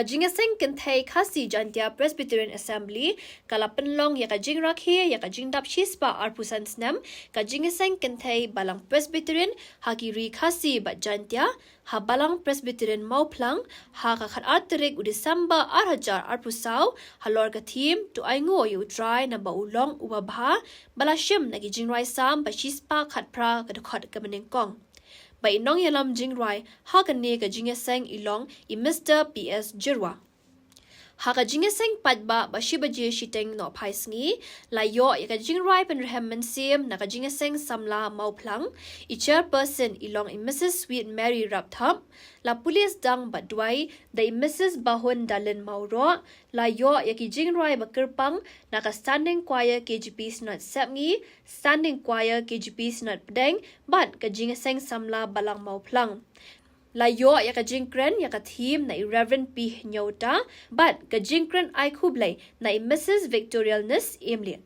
Kajingaseng kentai khasi jantia Presbyterian Assembly kalapenlong ya kajing rakhi ya kajing dap shispa arpusan snam kajingaseng kentai balang Presbyterian hakiri khasi bat jantia ha balang Presbyterian mauplang ha kakhat arterik udisamba arhajar arpusau halor kathim tu aingo yu try na baulong ubabha balashim nagi jingrai sam ba shispa khatpra kadukhat kamenengkong By Nong Yalam Jingrai, Hakane Jingaseng Ilong, I Mr. P.S. Jirwa. Haka Jingaseng Padba, Bashibaji Shiteng no Paisngi, La Yo Yaka Jingrai Penraham Mensim, Naka Jingaseng Samla Mauplang, I chairperson Ilong I Mrs. Sweet Mary Raptham, La Police Dang Badwai, the Mrs. Bahun Dalin Mauro, La Yo Yaki Jingrai Bakirpang, Naka Standing Choir KGP Snot Sapngi, Standing Choir KGP Snot Pedeng, but Kajingaseng Samla Balang Mauplang. La yo ya ka jingkren ya ka theme na Reverend P. Nyota, but ka jingkren ay kublay na Mrs. Victorialness Emily.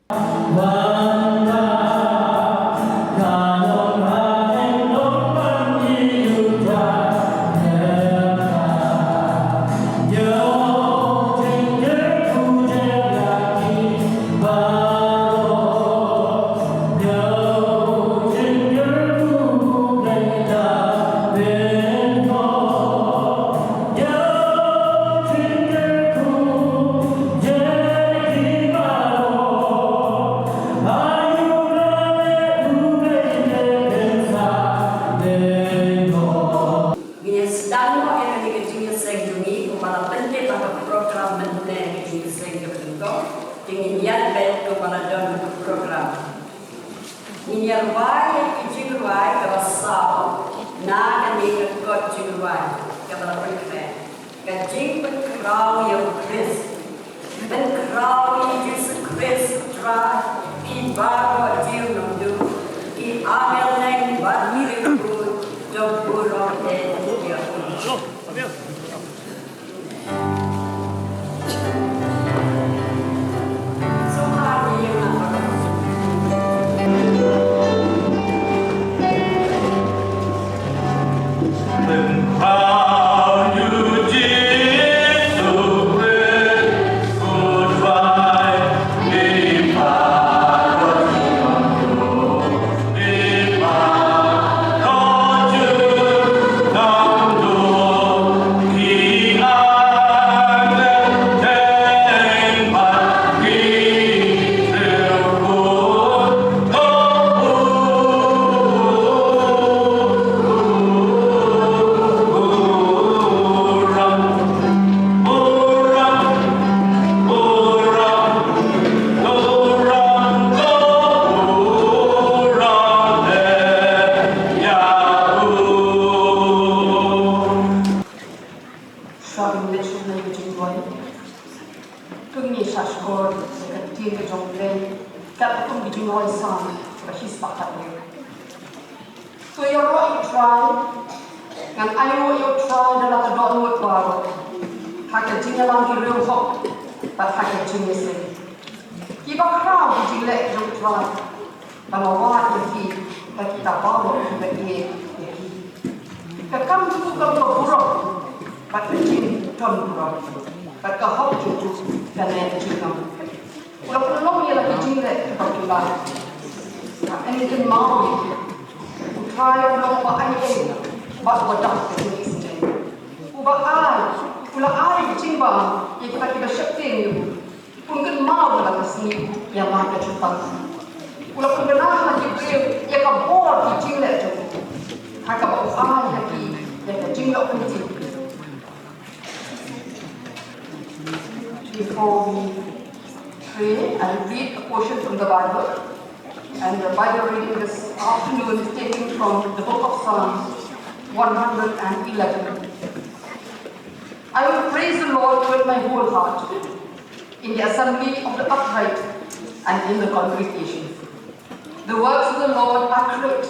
Before we pray, I will read a portion from the Bible. And the Bible reading this afternoon is taken from the book of Psalms 111. I will praise the Lord with my whole heart in the assembly of the upright and in the congregation. The works of the Lord are great,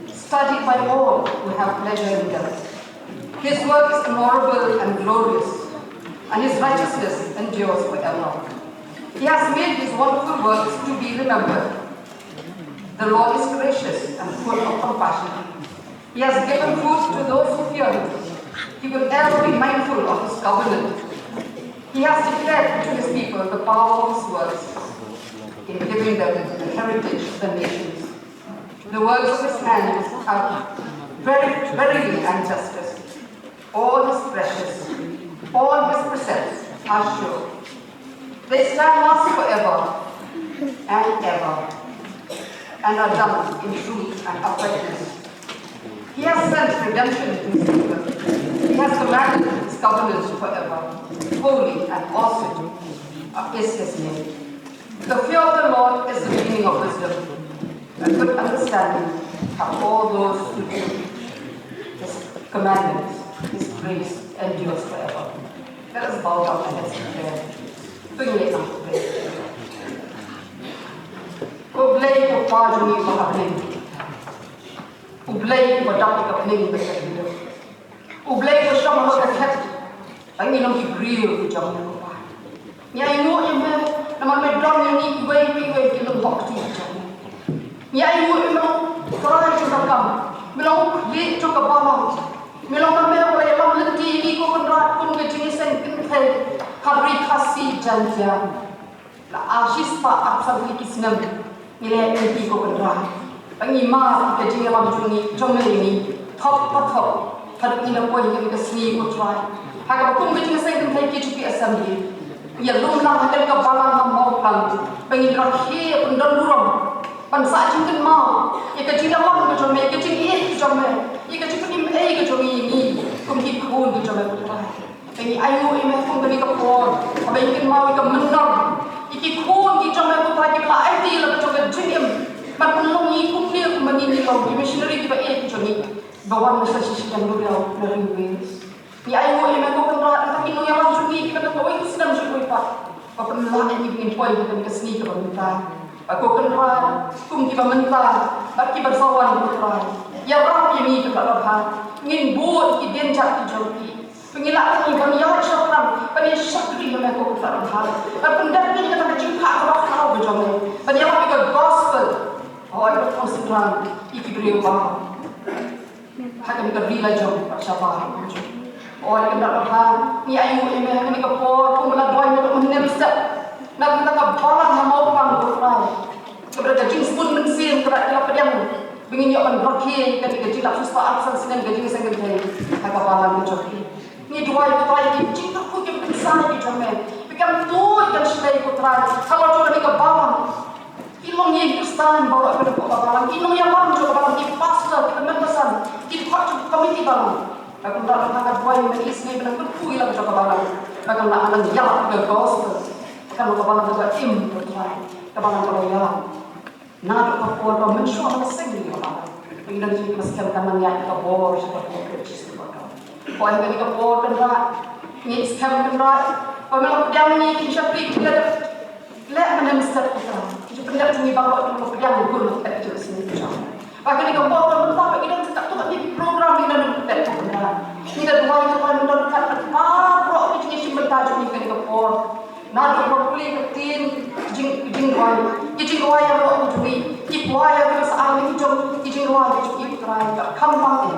studied by all who have pleasure in them. His work is honorable and glorious, and his righteousness endures forever. He has made his wonderful works to be remembered. The Lord is gracious and full of compassion. He has given food to those who fear him. he will ever be mindful of his covenant. He has declared to his people the power of his words in giving them the heritage of the nations. The works of his hands are verily and justice. All his precious, all his precepts are sure. They stand last forever and ever, and are done in truth and uprightness. He has sent redemption to his people. He has commanded his covenant forever. Holy and awesome is his name. The fear of the Lord is the beginning of wisdom, and good understanding have all those who do his commandments. His grace endures forever. Let us bow down our heads in prayer. Bring it up to prayer. Ublay ko pajumi mahapin. Ublay ko dapat kapning berkata. Ublay ko siya mahapin. Ang inong igriyo ko jam ko pa. Niya imo imo naman may drum ni way kinong bakti jam. Niya imo koray ko kam. Milong di ko kabama. Milong kami ko ay lam lenti ni ko konrat kun gejing sen kintay. Habri khasi jantia. La ashis pa apsa kisnam. Nilai nanti ko kendra. Pangi ma kita jinga lam jungi jomel ini top. Hadap ina poin yang kita seni ko try. Hak aku mungkin saya kena kita pergi assembly. Ya lum lang hakan ka balang ham mau plan. Pangi rakhi pendan duram. Pan sa jingkan ma. Ya ka jinga lam ko jomel, ka jinga ko jomel. Ya ka jinga ni ko jomel ini. Kum ki khun ko jomel ko try. Pangi ayu ime kum ka ka pon. Abai kin mau ka menam. Iki khun ki jomel ko try ki la ai ti la ko jingim. Ban long ni kum ni ko mani ni long missionary ki ba e ko jomel. Bawan masa sisi yang berbeda dari Wales. Ya ayo ini mereka pernah entah ini yang langsung ni kita tahu itu sedang cukup pak. Kau pernah ini ingin poin kita kesini ke pemerintah. Aku pernah kum kita mentah, bagi bersawan pernah. Ya berapa ini kita berapa? Ingin buat kita jatuh jauhi. Pengilat ini kami yang syafran, pada syakri yang mereka berapa. Pendat ini kita berjumpa berapa kau berjumpa. Pada yang mereka gospel. Oh itu konsentrasi iki beriu bah. Hakan ka bila jom syabah oh ni kena ha ni ayu ime ni ka por ko mala doy mo mo ne bisa nak ka balang na mau pang ko rai keberada jing spoon men sim keberada la pedang bingin yo man brokhi ka ni jila suspa aksan sinan gaji sang gaji ha ka balang mo joki ni doy ko rai ki jing ko ke bisa ni jome bikam tu kan shlai ko rai kalau jo ni ka balang ilong yang Kristen bawa ke depan balang ilong yang balang juga balang di pastor kita mendesan kita kuat komiti balang aku tak nak buat yang isni benar betul ilang juga balang akan nak anak jalan ke gospel akan nak balang juga im berjalan ke balang kalau jalan nak apa apa mensyuar mesing di balang pengiran sini masukkan kanan yang kita bor seperti Kristus balang kau yang kita bor kendra ni skam kendra pemilik yang ni kisah kita lek mana mesti kita benda cumi bawa di pedang guru tak itu sini macam. Bagi kita bawa mentah kita tak tahu ni program kita nak tak benda. Kita dua itu kan benda kat apa kita ni mentah cumi kita bawa. Nak kita boleh ketin jing dua. Jing dua yang bawa cumi. Dua yang kita searah ni jing dua kita try kampang ni.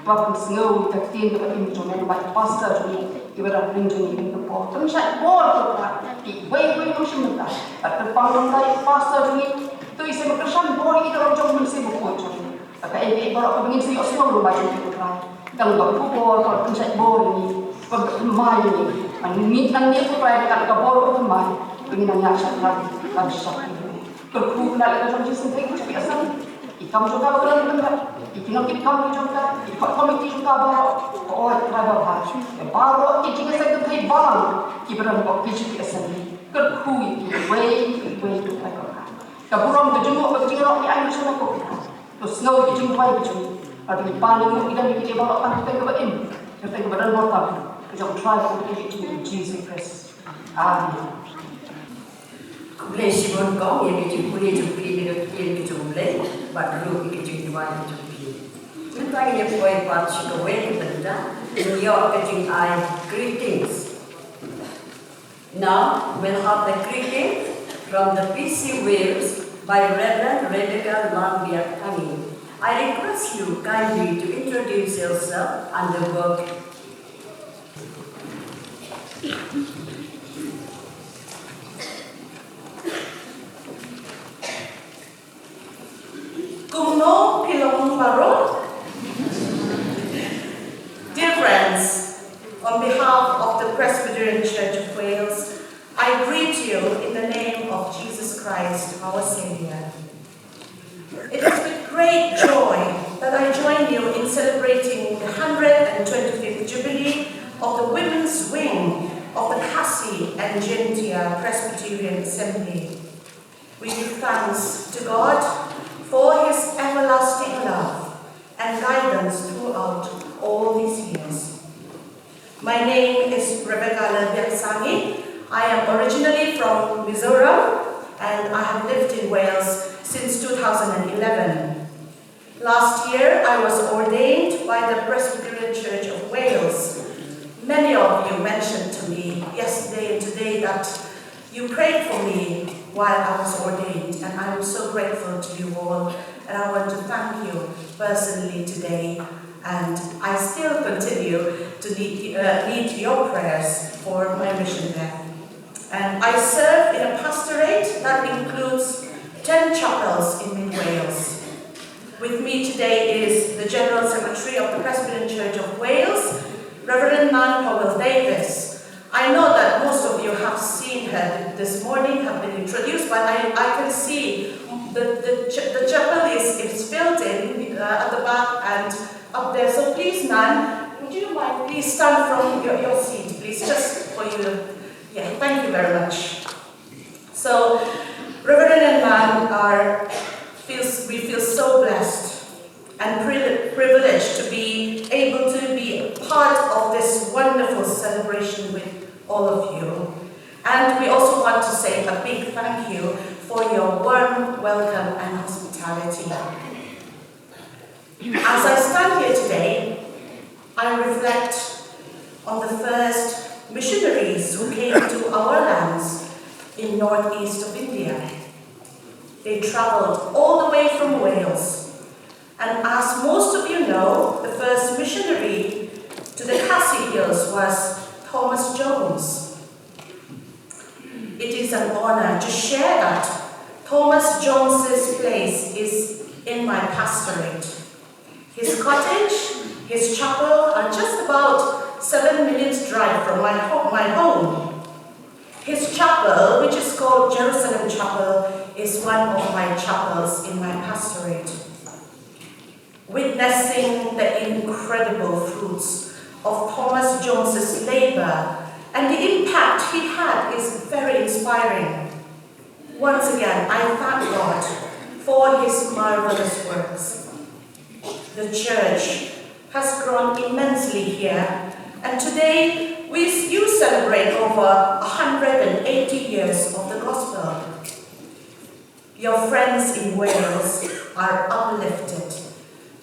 Bapak sengaja ketin kita ini cumi baik pastor cumi. Ibarat rinjung ini berpor, terusai bor berpor, ibai macam mana? Terpanggang dari pastor ini, tu isi berkesan bor itu orang jom mesti berpor cumi. Tapi ibarat kau ingin siapa semua berbaca itu kan? Kalau berpor, kalau terusai bor ini, bermain ini, nang dia tu pergi kat bor bermain, ingin nanya siapa lagi siapa ini. Kerku nak lepas macam sendiri macam biasa. Ikam juga berlalu benda. Ikinong ikam juga, ikut komiti juga bawa. Oh, terhadap hal. Baru ikinong saya kena balang. Ibarat kau kecil assembly. Kerkui, way tu mereka. Kaburam kejenguk kejenguk ni ayu sana kau. Terus ngau kejenguk way kejenguk. Ada paling kita kita bawa tangan kita ke im. Kita ke badan motor. Kita try to get to Jesus Christ. Amen. Boleh sibuk kau yang kita boleh jumpa dengan kita boleh, baru kita jumpa dengan kita. Kita ini boleh buat sesuatu yang berbeda. Your I greetings. Now we'll have the greeting from the PC Wales by Reverend Redeka Lambiak Hangi. I request you kindly to introduce yourself and the work Kumno Pilong Barot. Dear friends, on behalf of the Presbyterian Church of Wales, I greet you in the name of Jesus Christ, our Savior. It is with great joy that I join you in celebrating the 125th Jubilee of the Women's Wing of the Khasi and Jintia Presbyterian Assembly. We give thanks to God for His everlasting love and guidance throughout all these years. My name is Rebecca Lalbiaksani. I am originally from Mizoram and I have lived in Wales since 2011. Last year I was ordained by the Presbyterian Church of Wales. Many of you mentioned to me yesterday and today that you prayed for me while I was ordained, and I'm so grateful to you all, and I want to thank you personally today, and I still continue to need your prayers for my mission there. And I serve in a pastorate that includes 10 chapels in Mid-Wales. With me today is the General Secretary of the Presbyterian Church of Wales, Reverend Nan Powell Davis. I know that most of you have seen her this morning, have been introduced, but I can see the chapel is built in at the back and up there. So please, Nan, would you mind please stand from your seat, please, just for you. Yeah, thank you very much. So, Reverend and Nan we feel so blessed and privileged to be able to be part of this wonderful celebration with all of you. And we also want to say a big thank you for your warm welcome and hospitality. As I stand here today, I reflect on the first missionaries who came to our lands in northeast of India. They traveled all the way from Wales. And as most of you know, the first missionary to the Khasi Hills was Thomas Jones. It is an honor to share that Thomas Jones's place is in my pastorate. His cottage, his chapel are just about 7 minutes drive from my home. His chapel, which is called Jerusalem Chapel, is one of my chapels in my pastorate. Witnessing the incredible fruits of Thomas Jones's labor and the impact he had is very inspiring. Once again, I thank God for his marvelous works. The church has grown immensely here, and today you celebrate over 180 years of the gospel. Your friends in Wales are uplifted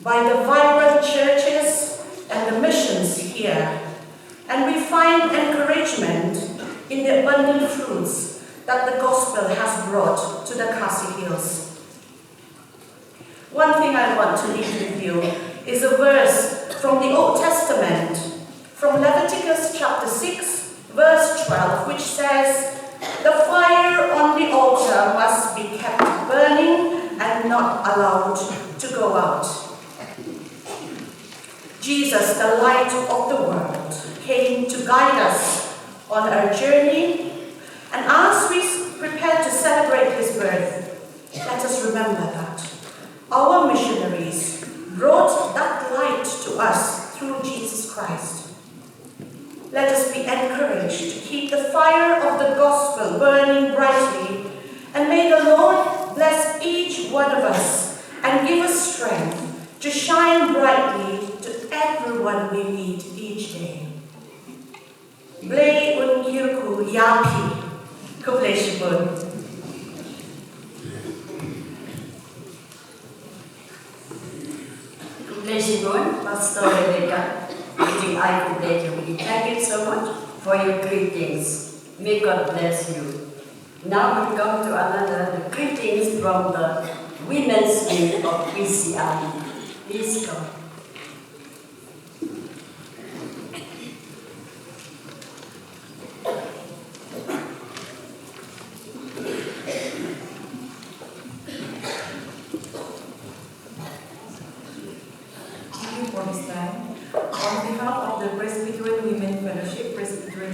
by the vibrant churches and the missions here, and we find encouragement in the abundant fruits that the gospel has brought to the Khasi Hills. One thing I want to leave with you is a verse from the Old Testament, from Leviticus chapter 6, verse 12, which says, "The fire on the altar must be kept burning and not allowed to go out." Jesus, the light of the world, came to guide us on our journey, and as we prepare to celebrate his birth, let us remember that our missionaries brought that light to us through Jesus Christ. Let us be encouraged to keep the fire of the gospel burning brightly, and may the Lord bless each one of us and give us strength to shine brightly to everyone we meet each day. Blay un kirku yapi, kubleshibun. Kubleshibun, Pastor Rebecca, thank you so much for your greetings. May God bless you. Now we come to another greetings from the Women's Wing of PCI. Please come.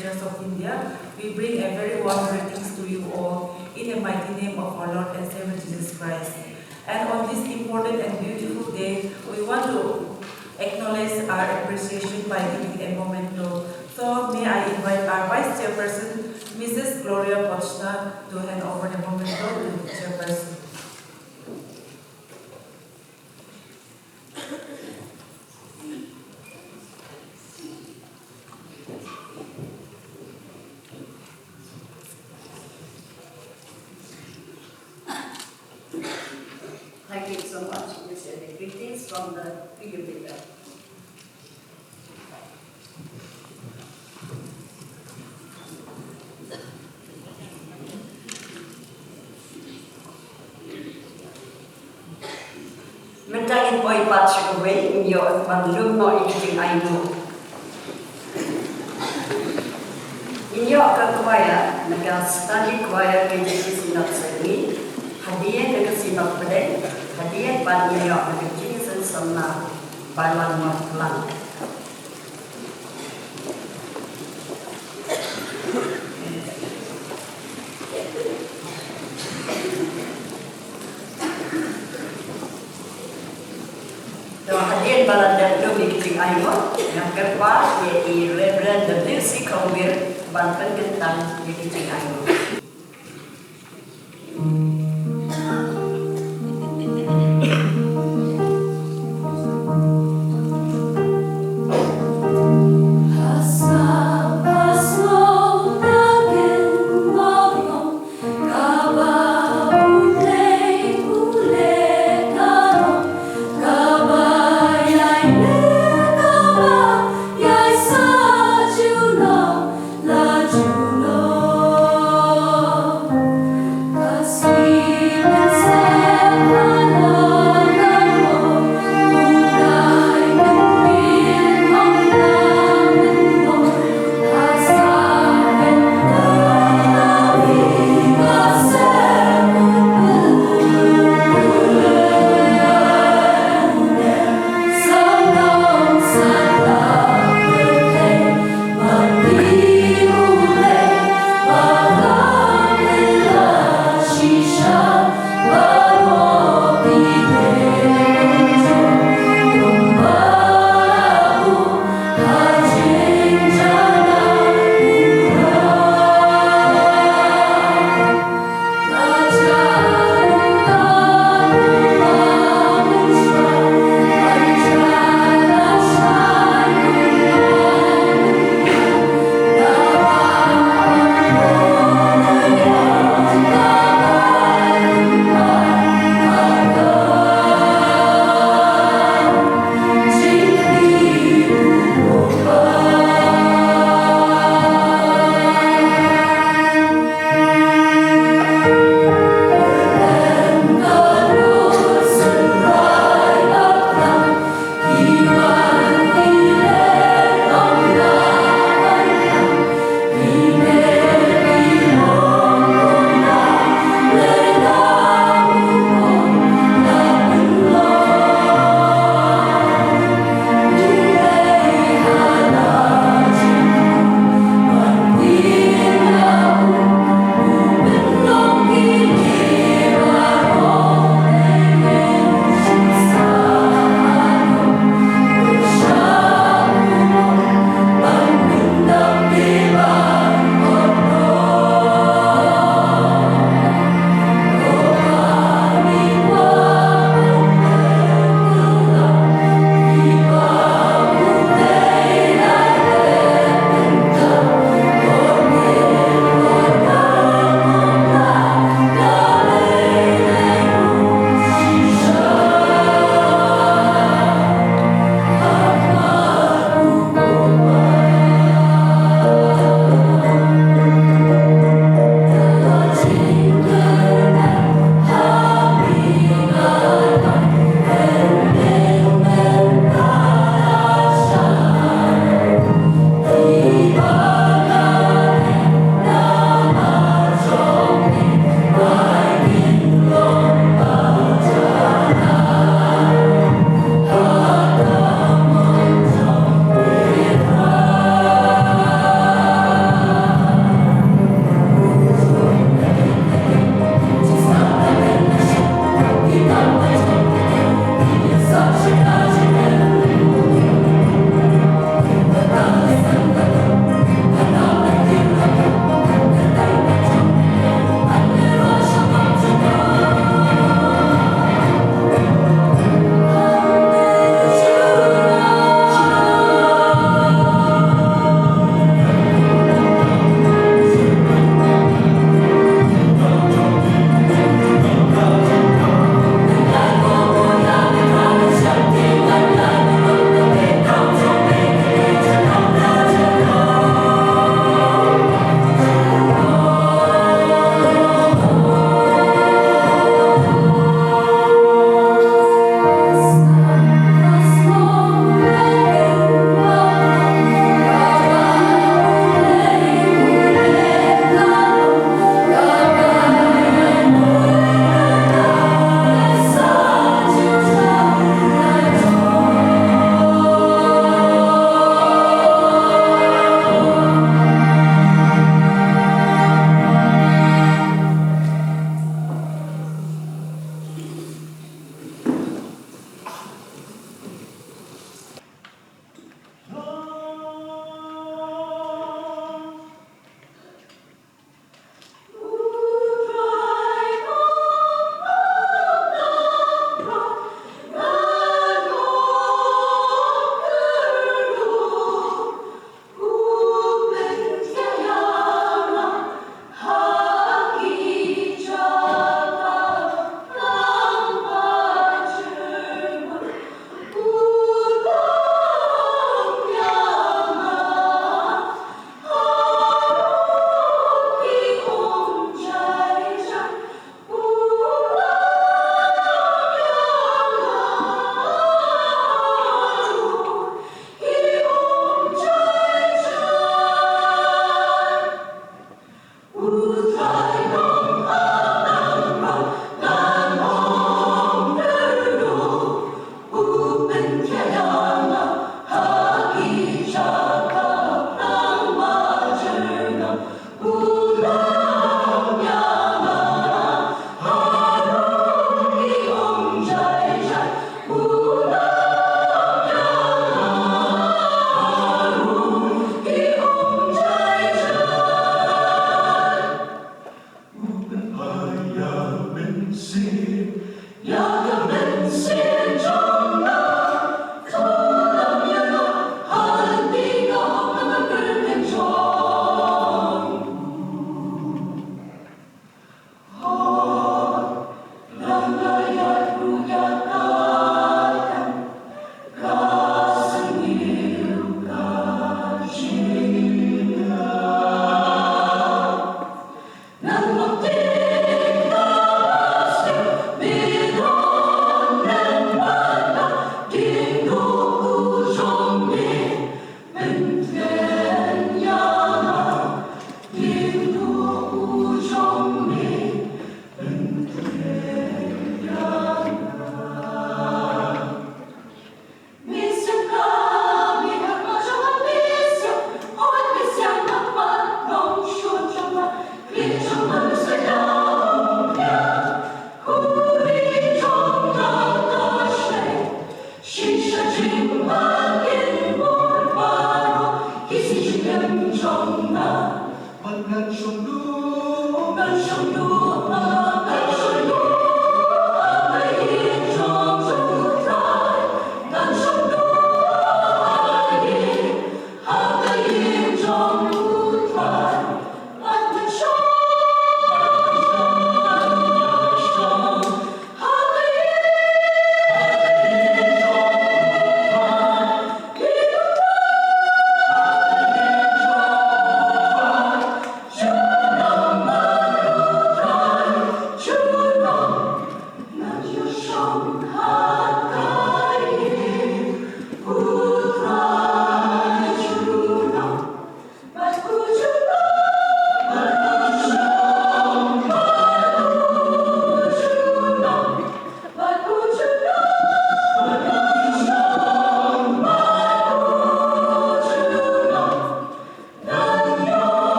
Church of India, we bring a very warm greetings to you all in the mighty name of our Lord and Savior Jesus Christ. And on this important and beautiful day, we want to acknowledge our appreciation by giving a memento. So may I invite our Vice Chairperson, Mrs. Gloria Pochna, to hand over the memento to the Chairperson. Thank you so much, Mr. Greetings from the Piyubita. Mentangin boy patch away in your bandung no eating I know. In your kakawaya, nag-study choir pages not semi, hadiah nag-sinot pede, hadiah pan niyo nag-jinsan sama balang lang. Hadiah balandan dumi kiting ayo, yang kedua yaitu Reverend W.C. Kawir Banten Gentang di kiting ayo. La Juno.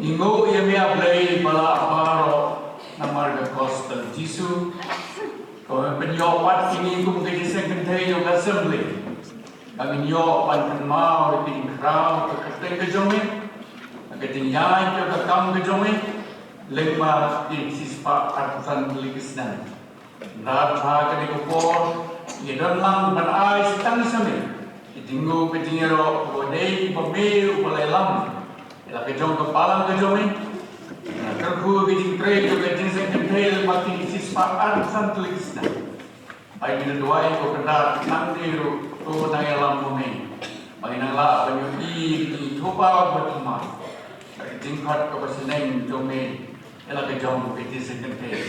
Ingo ia mea play bala aparo na marga gospel Jisu. Kau penyopat ini kum ke second day of assembly. Kami nyopat kan mau di crowd ke keteng ke jomi. Ke tingyan ke kam ke jomi. Lema di sispa artusan ligisnan. Ratha ke kopor. Ia dalam ban ai setang sami. Itingu ke tingero bodei pemiru palelam. Ila ke jong kepalang ke jomi. Terku ke tingtre ke jeng kentel makin sispa artusan ligisnan. Ay ginadaway ko kada nang diru to na yalam bumi. Ay nangla banyo di tupa batima. Ay tingkat ko pasineng jomi. Ila ke jong piti sekente.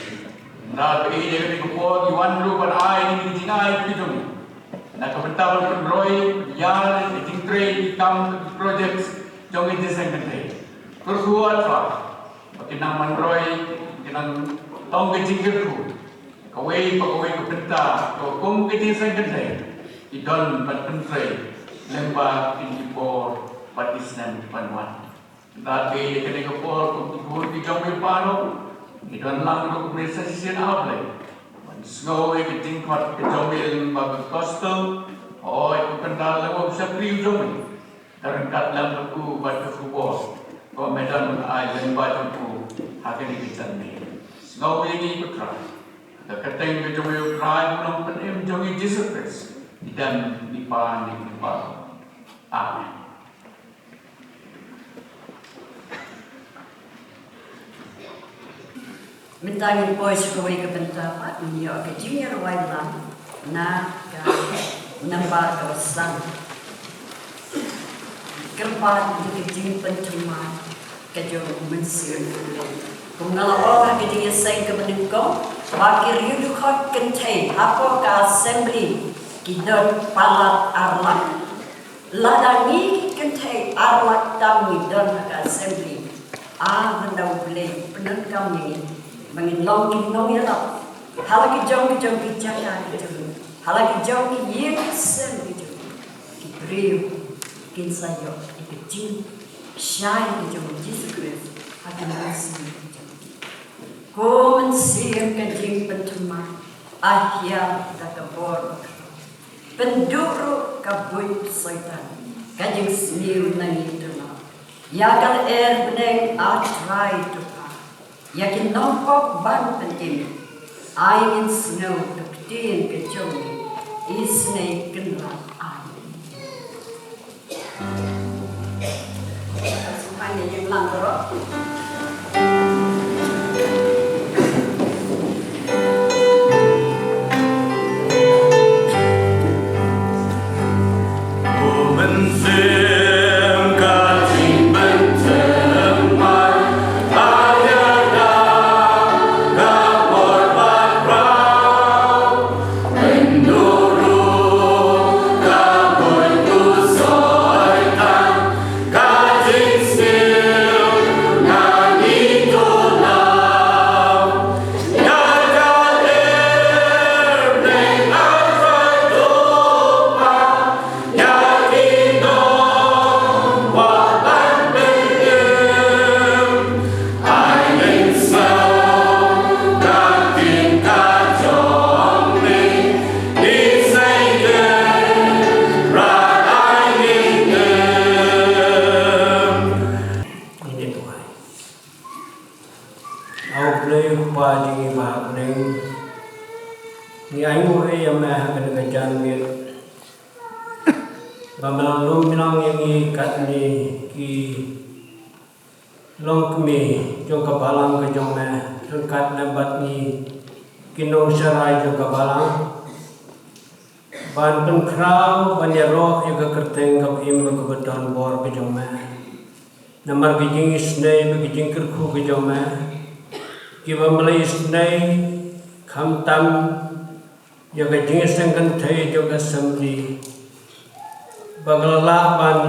Na ke ide ko po iwan ru ban ay ni tingai ke jomi. Na ka bentaw ko roy yar tingtre kam projects jong ite sekente. Kursuat fa. Makinang man roy kinang tong ke jingkerku. Kawai pegawai kepenta, kau kita sendiri, idon berpentre, lembah indipor, patisnan panuan. Tapi kena kapor, kau di jambil pano, idon lang kau merasa sisian apa? Snow ketingkat kejambil lembah kostel, oh itu kendal lembah sepri jambil. Terangkat lang aku batu kubur, kau medan ay lembah tempu, hakin dikicami. Snow ini putra. Keteng ke jomel krai menang penem jongi Jesus Christ dan nipa. Amen. Mintangin boys kawai ke bentapat niyo ke junior wailan na ka nambar kawasan. Kerpat di jing pencuma ke jom mensir. Kung nalawa ka di say ka beningko, bakir yudu khot kentay apo ka assembly kidon palat arlak. Ladangi kentay arlak dami don ka assembly. Bendaw blay penan kami mangin long kinong yalap. Halagi jong kichaka kitu. Halagi jong ki yesen kitu. Kibriu kinsayo ikijin shine kitu Jesus Christ akan kasih. Kau mensir kajing pentuma ahya takabor penduru kabut setan kajing semiu nangituna yakal beneng atrai tupa yakin nompok ban penting angin snow tuktin kejongi isne kenal angin semuanya yang langgarok. Now au play pa jingi ba neng ni ai mo e ya ma ha kan jan mi ba ma lo minang yang kat ni ki long kmi jong ka balang ka jong ma kat na bat ni kinong sarai jong ka balang ban pen krau ban ya ro ya ka kerteng ka im ka beton bor ka jong ma namar ki jing snei ki jing ker khu ka jong ma ki ba malai snei kham tam ya ka jing sang kan thai jo ka samdi bagala ban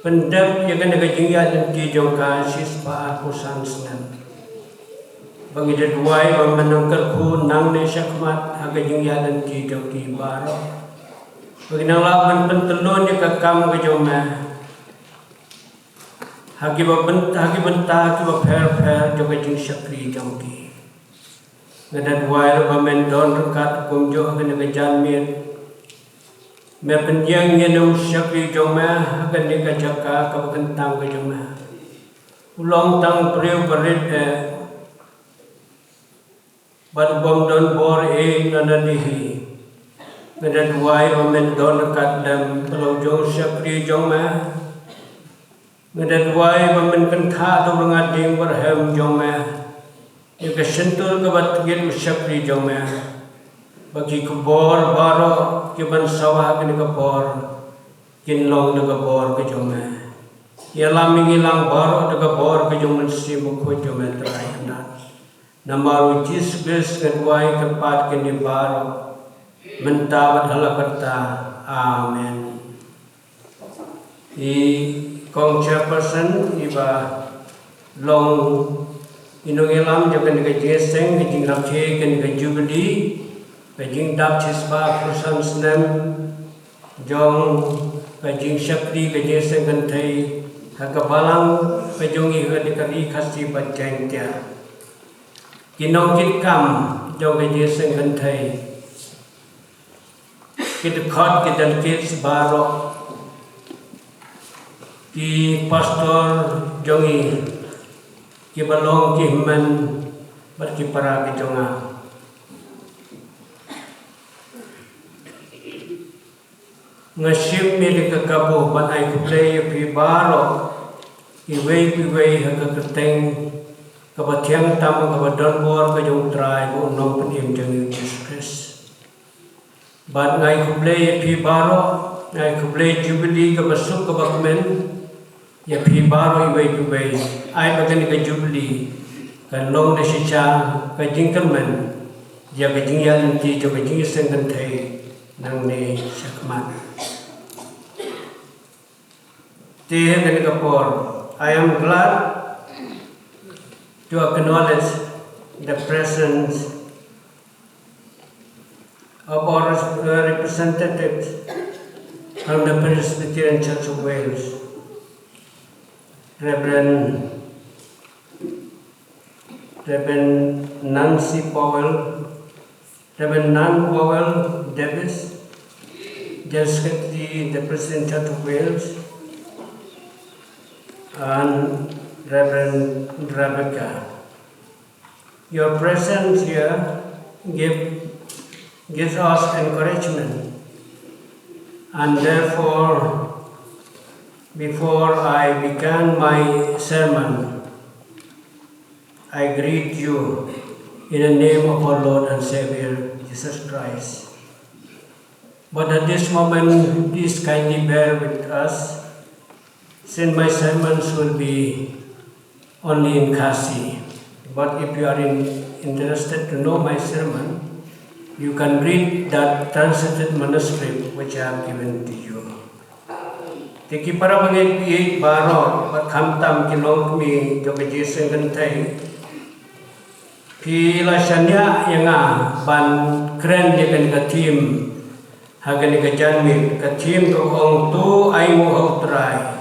pendem ya kan ka jing ya dan ki jong ka sis pa pusan snan bangi de duai ba manangkal khu nang ne syakmat ha ka jing ya dan ki jong ki baro bagi nang la ban pentelon ya ka kam ka jong ma hagi ba benta ki ba pher jo ka jing syakri jong ki ngadan wai ba men don rekat kum jo ka ne jan mir me penjang ye no syakri jong ma ka ne ka jaka ka kentang ka jong ma ulong tang priu berit bad bom don bor e nananihi ngadan wai ba men don rekat dam pelong jo syakri jong ma ngadan wai ba men kan tha do ngading berhem jong ma ya ka sentul ka bat gel syakri jong ma bagi ko bor baro ke ban sawah ke ka bor kin long de ka bor ke jong ma ya laming ilang baro de ka bor ke jong men si mo ko jong ma trai na namaru Jesus ngan wai ka pat ke ni baro mentabat hala kerta amen i kong chairperson iba long inong elam jakan ka jeseng ke jing rakhe kan ka jubilee ka jing dap chisba pusan snem jong ka jing syakri ka jeseng kan thai ha ka balang ka jong i ka dikari khasi bajang tia kinong kit kam jong ka jeseng kan thai kit khot kit dal kit baro ki pastor jongi ki balong ki man bar ki para ki jonga ngashim mi ka kabu ban ai ku play pi baro ki wei ha ka keteng ka ba thiang tam ka ba don bor ka jong trai bo nom pen im jong Jesus Christ ban ngai ku play pi baro ngai ku play jubilee ka ba suk ka ba men ya pi baro iwei ai bagan ka jubilee kan long de shicha ka jingkamen ya ka jingyan ti jo ka jing sengan thai nang ne sakman te kan ka por I am glad to acknowledge the presence of our representatives from the Presbyterian Church of Wales, Reverend Nancy Powell, Reverend Nan Powell Davis, General Secretary, the President Church of Wales, and Reverend Rebecca. Your presence here gives us encouragement, and therefore, before I began my sermon, I greet you in the name of our Lord and Savior, Jesus Christ. But at this moment, please kindly bear with us, since my sermons will be only in Khasi. But if you are interested to know my sermon, you can read that translated manuscript which I have given to you. Tiki para bangin pi baro pat khamtam kilong mi jo Jesu gantai pi la shanya yanga ban kren de kan ka team hagan ka janmi ka team ko ong tu ai mo outrai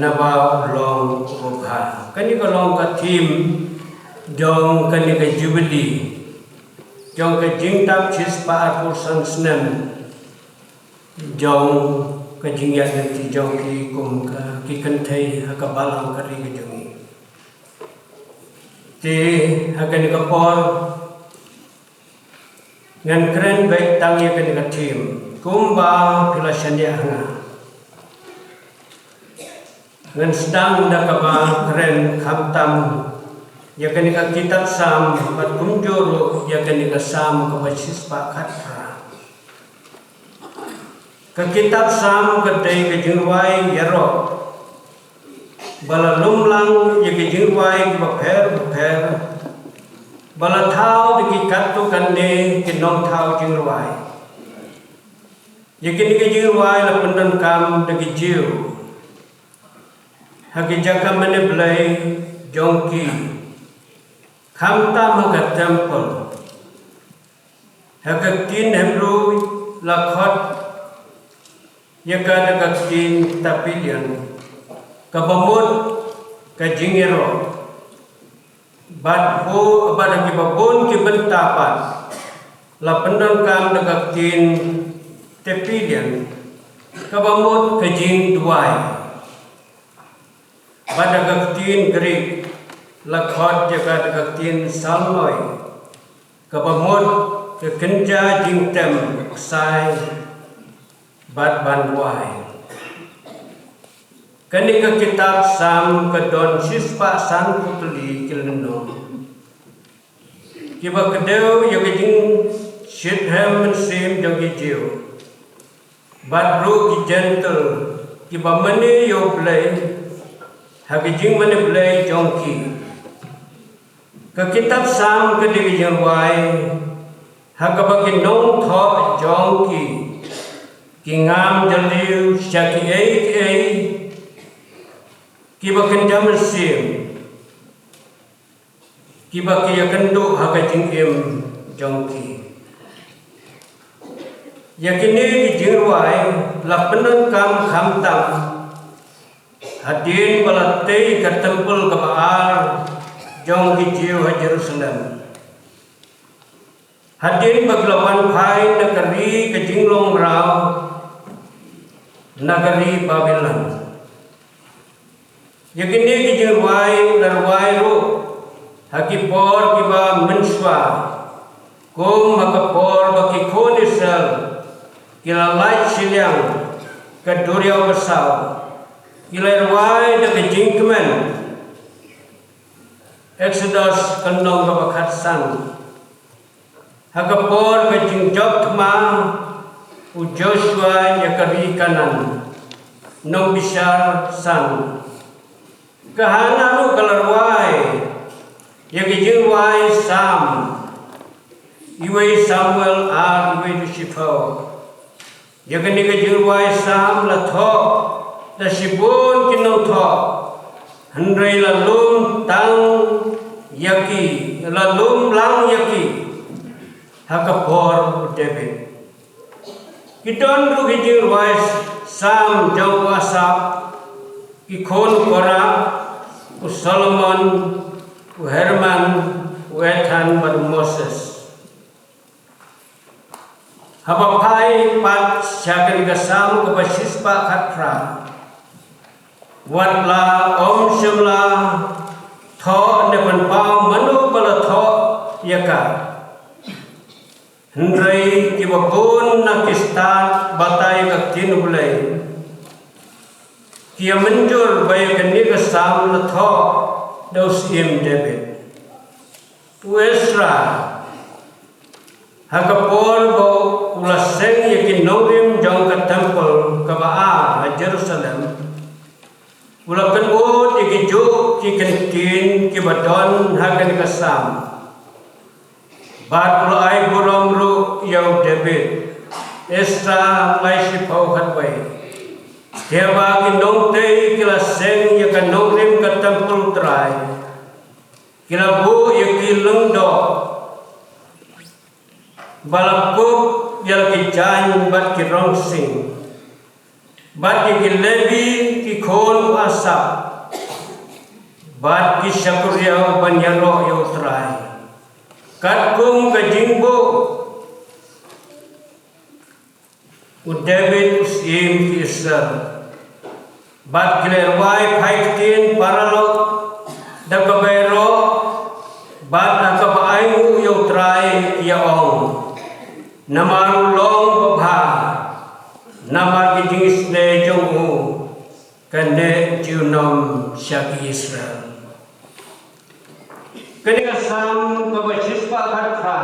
na ba long ko kha kani ko long ka team jong kani ka jubilee jong ka jingtap chis pa ar san snem jong ka jingya ti jong ki kum ka ki kan thai ha ka balang ka ri ka jong ti akan kapor ngan keren baik tang ya kan tim kumba pilasanya hanga ngan sedang dah kaba keren khamtam ya kan kitab sam bat kumjoro ya kan sam ka basis pakat ka kitab sam ka dai ka jingwai yaro bala lumlang ya ka jingwai ba pher bala thau de ki kattu kanne ki nong thau jingwai ya ka jingwai la pandan kam de ki jiu haki jaka mane blai jongki khamta maga temple haka tin hemru lakhot yaka daga tin tapilian kabamut ka jingero bat ho abada ki babon ki bentapat la pendon kam daga tin tapilian kabamut ka jing duai pada gaktin Greek lakhot jaga gaktin salmoi kabamot ke kenja jingtem sai bat banwai kani ke kitab sam ke don sispa san putli kilno kiba kedeu ya jing shitham sim jogi jiu bat ru ki gentle kiba mane yo play hagi jing mane blai jongki ka kitab sam ke digi jangwai haga bagi nong tho jongki ki ngam jaliu syaki ei ki bakin jam sim ki baki yakendu haga jing em jongki yakini ki jingwai la penan kam khamtam hadin balatei ke temple ke Baal jong ki jiu ha Jerusalem hadin baglawan phai nagari ke jinglong rao nagari Babylon yakini ki jiwai darwai ru hakipor ki ba menswa kum hakapor baki khonisal kila lai silyang ke duriau besau Ilai de jingkmen Exodus kendong kabakat san Hagapor ke jingjok ma u Joshua yakari kanan nong bishar san kahana lu kalarwai yaki jingwai sam iwai Samuel iwai Lucifer yakani ke jingwai sam la tho da sibun kinong tho handrai lalum tang yaki lalum lang yaki hakapor David kidon ru hijir wais sam jauh asap ikon kora u Solomon u Herman u Ethan bar Moses habapai pat syakan gasam ke basis pak khatra watla om shimla tho ne ban pa manu bala tho yaka hendrai ki babun nakistat batai ka tin bulai ki menjur bay kan ni ka sam la tho dos im David Esra hakapor bo ulaseng yakin nongim jong ka temple ka Baal Jerusalem Ulakan bod iki juk ki kentin ki badon hagan kasam. Bat ulai burom ru yau David. Esra lai si pau khatwai. Dewa ki nong tei kila seng ya kan nong rim ka tempul trai. Kila bu ya ki lengdo. Balakup ya ki jan bat ki rong sing. Bat ki lebi ki khon asap bat ki syakuriau banyaro yau trai kat kum ka jingbo u David usim ki Israel bat ki lerwai 15 paralog da kabero Bat akabaay yung try yaong namarulong babha namagiging ne jong kane junom syaki Israel. Kenikasam kabasispa katra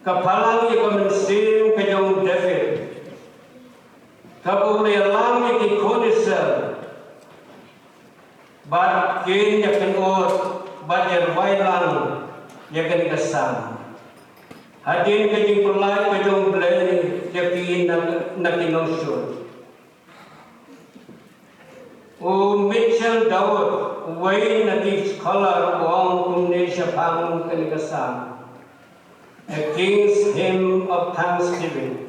kapalang ikamansim kajong David kapulialang ikikonisel bat kin yakin ot bat yerwailang yakin kasam hadin kajing pulai kajong blay yakin nakinosyon o Mitchell Dawud way native scholar wong kumne syapang kenikasam a king's hymn of thanksgiving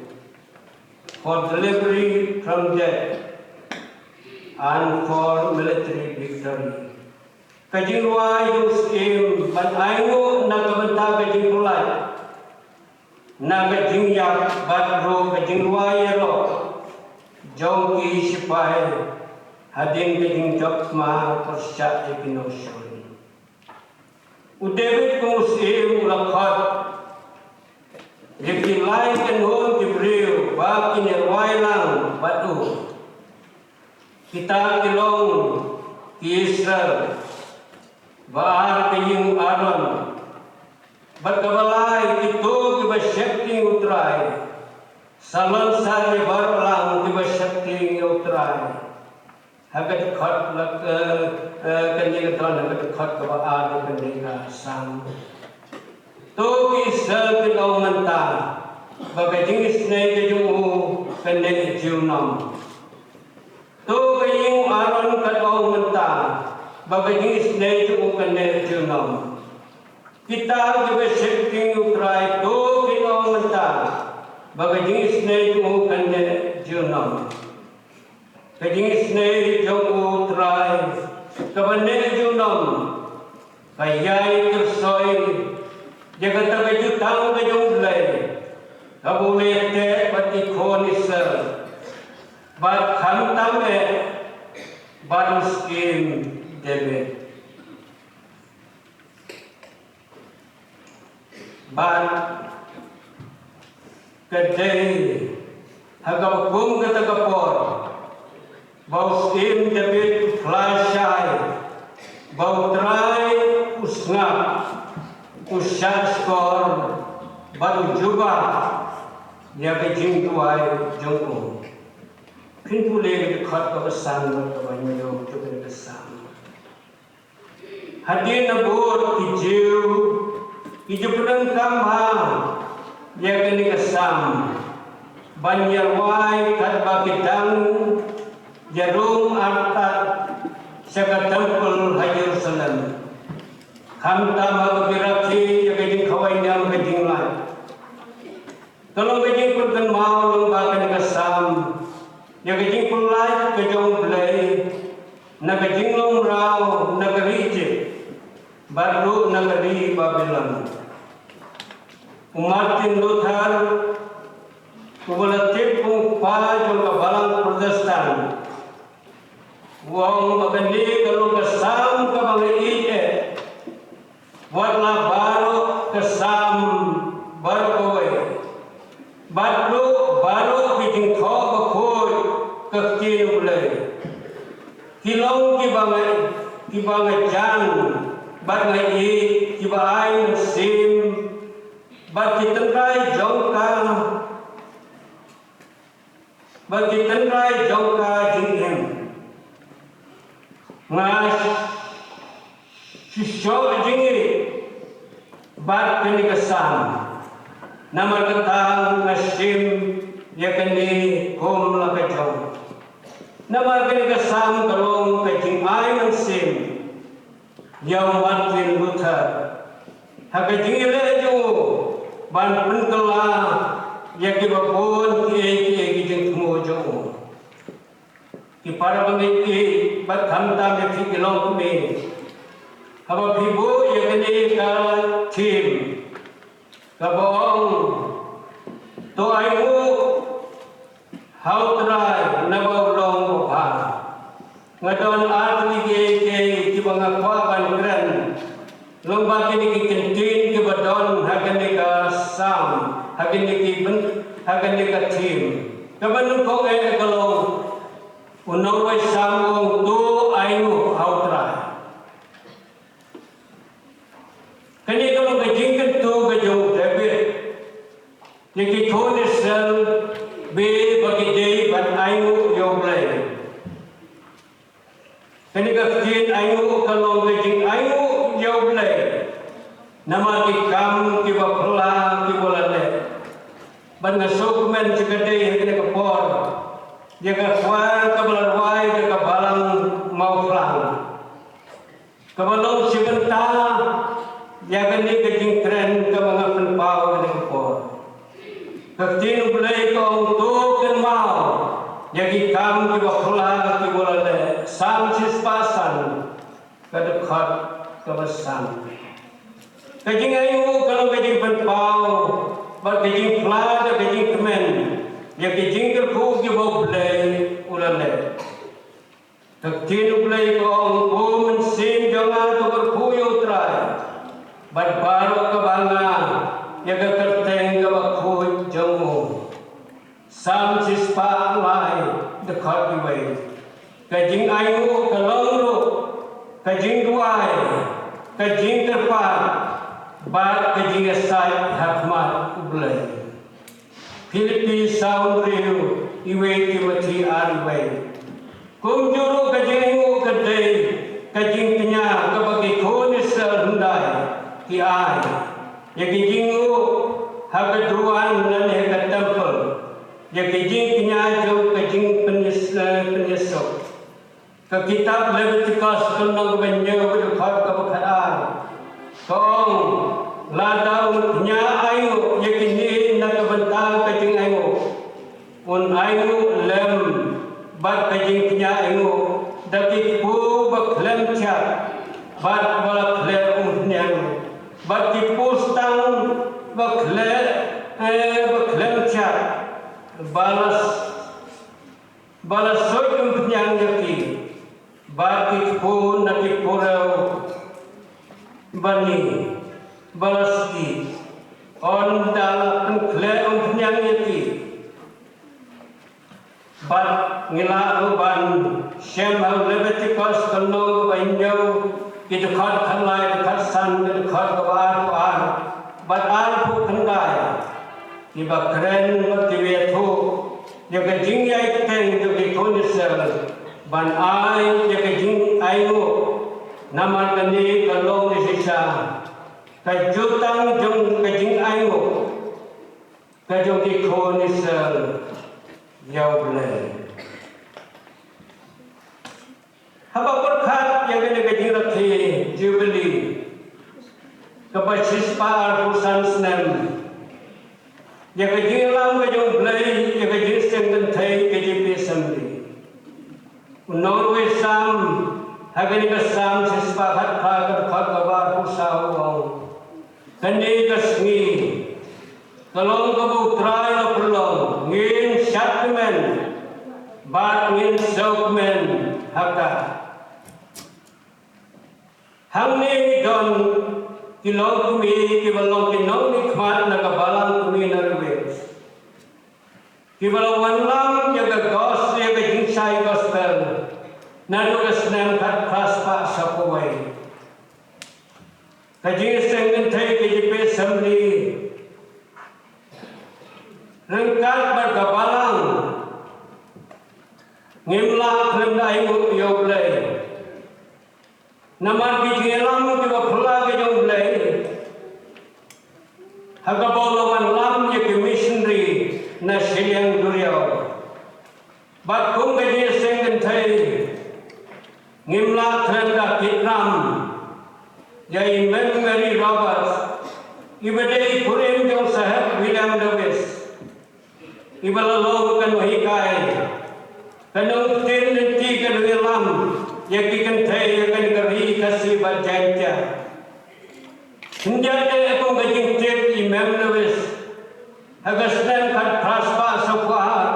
for delivery from death and for military victory. Kajing wa yung skim ban ayo nagabanta kajing pulay nagajing yak batro kajing wa yero jong ki sipai hadin kajing jokma persya ikinosyon. Udebit kung skim ulakot Yekilai kenhon kibriu baki nirwai lang batu kita kilong ki Israel baar kaying Aaron berkabalai itu kibasyakti utrai salon sari barlang kibasyakti utrai hagat khat lak kanjeng ton hagat khat kabaar kanjeng sam to Israel kilong manta bagajing isnay kajung kandeng jiunam to kaying Aaron kadong manta bagajing isnay kajung kandeng jiunam kita kibasyakti utrai to kilong manta bagajing isnay kajung kandeng jiunam kajing isnay kajung utrai kabandeng jiunam kayay kersoy jagat kaju tang kajung blay kabule te pati khonisar bat khantam me baruskin debe bat kadai hagam kum katagapor bauskin debe flashai bautrai usngap usar skor baru juga dia kejing tuai jongko pinpule dekat kebesan berkebanyakan juga kebesan hadir nabur hijau hijau pedang kamah dia kini kesam banyak wai kat bakitang jarum artat sekat tempel Yerusalem Hamta magpiraki yung kajing kaway niya ang kajing lai. Kalau kajing pulkan mau yung bakan kasam, yung kajing pulay kajong blay, na kajing long raw nagarije, baru nagari Babylon. Martin Luther, kubalatip kung pa yung kabalang Protestan. Wang magandi kalau kasam ka mga iye, warna baru kesam baru kowe baru bikin kau bakoi kekil boleh kilong kibangai jan bangai kibai musim bagi tengkai jongka jinghem ngas sisyo jingi bat kini kesam nama ketang nasim yakni kom lakajong nama kini kesam kalong kajing ay sim yang Martin Luther hakajing lejo ban penkela yaki babon ki jing mojo ki para bangi bat khamta me ki kilong kumi haba bibo yakni ka tim kabong to aimu hautrai nabaulong pa ngadon atli ke kibanga kwa ban gran lomba kini kentin ke badon hagan nika sam hagan nika tim kaban ko kalau unang way samong tu ayu hautra kani kalau gajingkan tu gajong David yaki kone sel be bagi day ban ayu yoblay kani gaftin ayu kalau gajing ayu yoblay nama kam kiba pula kibolale ban ngasok men cikadei hekne kapor jaga kuat kabalarwai jaga balang mau flang kabalong sebentar jaga ni gajing keren kamangapan pau kene kapor kaktin ulai ko untuk mau jagi kam kiba pula kibolale sam sispasan kadekhat kabasan kajing ayu kalau kajing penpau, bar kajing flat, kajing kemen, ya kajing kerku ki bau belai ulale. Kaktin ulai ko angku mensim jangan tu kerku yutrai, bar baru kebanga, ya kekerteng kebaku jamu. Sam sispa lai dekat diwei. Kajing ayu kalongru, kajing duai, kajing terpat. Bar kajing asai hakmat ublay. Philippi sound riu iwe kimati ariway. Kum juru kajing ingu kadai kajing kenya kabagi konis hundai ki ai. Ya kajingu hagadruan dan hagat temple. Ya kajing kenya jauh kajing penyesok. Ke kitab Leviticus kenang banyak berdekat kebakaran. Kong ladang nya ayu yakini nak bentang kajing ayu un ayu lem bat kajing nya ayu daki pu baklem cha bat baklem nya bat ki pustang baklem cha balas soyum nya yaki bat ki pu naki purau bani balasti on dal kle on nyang yati bat ngila ruban shem au Leviticus kanong banyo kitu khat khanlai khat san kitu khat kabar kuan bat al pu khandai iba kren motive thu jaga jing yai teng to ki konisel ban ai jaga jing ayu nama kani kalong ni sisa kajutang jong kajing ayu kajong ki konisel yauble haba berkat yang kena kajing rakhi jubilee kebasis pa arpusan snem yang kajing lam kajong blai yang kajing senggan thai kajing assembly Norway sam Hagani kasam sispahat kagar kabar pusau wong. Kani kasngi kalong kabu try na perlong ngin shatmen bat ngin sokmen haka. Hamni don kilong kumi kibalong kinong nikmat na kabalang kumi na ruwes. Kibalong wanlam yaga gos yaga jinsay gospel. Nanugas nam kat kaspa sapuway. Kajing senggan thay kajipe samli. Rengkat berkabalang. Ngimlak lemdai yoblay. Namar kijilam kiba pula yoblay. Hagabolawan lam yaki missionary na silyang duryaw. Bat kung kajing senggan thay Ngimla Tanda Kitram Jai Mary Roberts Ibadai Purim Jong Sahib William Davis Ibalalong Kanuhikai Kanong Tin Nanti Kanuilam Yaki Kantay Yakan Kari Kasi Bajanja Hinjade Akong Gajing Tip Imam Davis Hagasnan Kat Praspa Sakwahar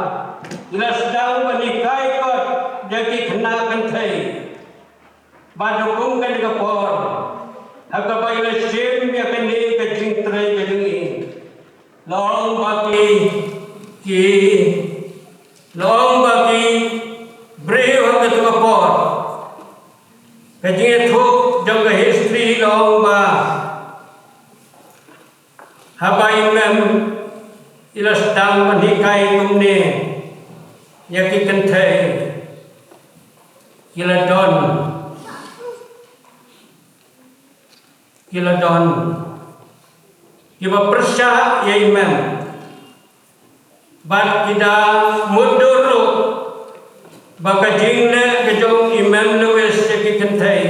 Ilas Dang Banikai Kot Yaki Kena Kantay Badukung kan kapor, hagabai haba imam ila sedang menikai kumne yaki kentai kila don kiba persya ya imam bat kita muduru baka jingle kejong imam lewes yaki kentai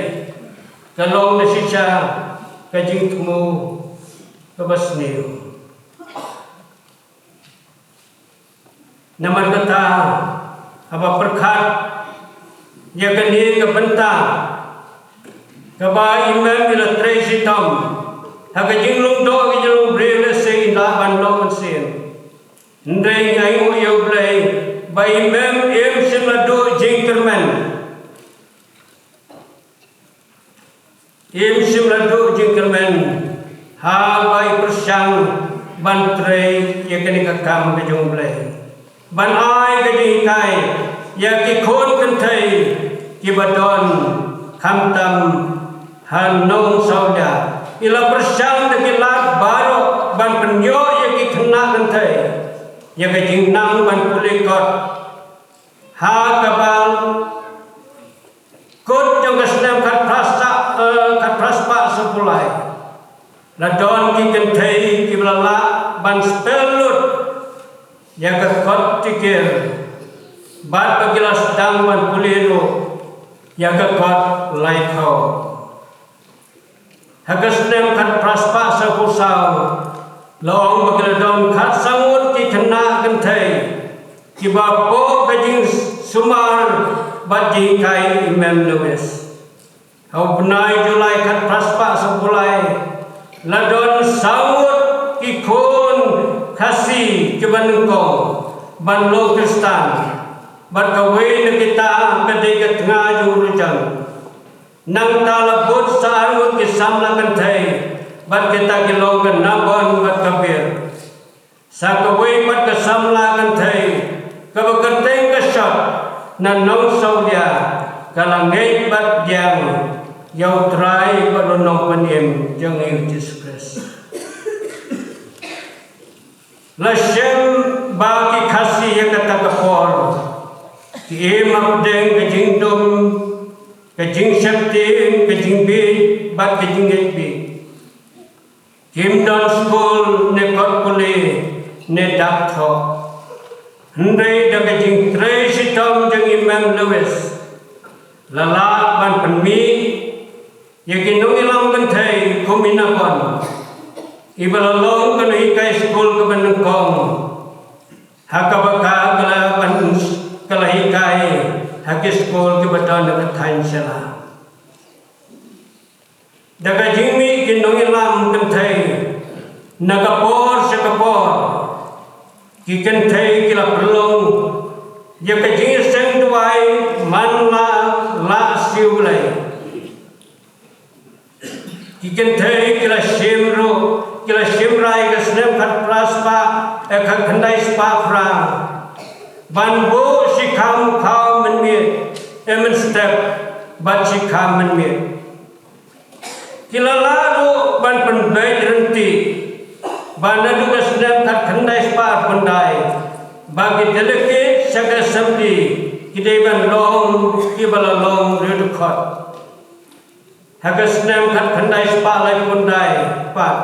kalong nasisya kajing tumu kabasniyo namar kata apa perkat ya kani kebenta kaba imam ila tracy tom haga jinglung do jinglung brele se inda bandong sen ndai ngai u yo blai ba imam em simadu jingkerman ha bai persang bantre ya kani kakam kejong blai ban ai kadi kai ya ki khon kan thai ki badon kham tam han nong sauda ila persang de lat baro ban penyo ya ki khna kan thai ya ka jing nang ban pule kot ha kabal kot jong kasnam khat praspa sepulai la don ki kan thai ki blala ban spelut ya ka kot tikir bat bagila sedang ban pulero ya ka kot lai thau hagasnem khat praspa sa pusau long bagila don khat sangut ki thana kan thai ki ba po kajing sumar bat ji kai imam lewes hau benai julai khat praspa sa pulai la don sangut ki khon khasi ke banungkong ban lo kristan bat kawe na kita kadai ka tengah jurujan nang talabut saarut ki samla kan thai bat kita ki logan nabon bat kabir sa kawe bat ka samla kan thai ka bakarteng ka shot na nong saudia kalangai bat yang yau trai balonong panim jang Jesus Christ Lashem bagi kasih yang kata kapor, ki mabdeng kejing dum, kejing septim, kejing bi, bat kejing bi. Kim don school ne kot puli ne dak tho. Hendai da kejing tracy tom jeng imam lewis. Lala ban penmi, yakin nung ilang kentai kumina pon. Ibalalong kana ikai school ka banungkong hakabaka kala ikai haki school ki badon na thain sela daga jingmi kinong ilam kenthai nagapor sa kapor ki kenthai kila perlong ya ka jing sang duai man la siulai ki kenthai kila shimro kila shimrai ka snem khat praspa khat khandai spa fra banbo sikham khau menmit emen step bat sikham menmit kila lalu ban penbai renti bana du ka snem khat khandai spa pandai bagi delegate saga assembly kidai ban long kibala long redu khot hagas snem khat khandai spa lai pandai pat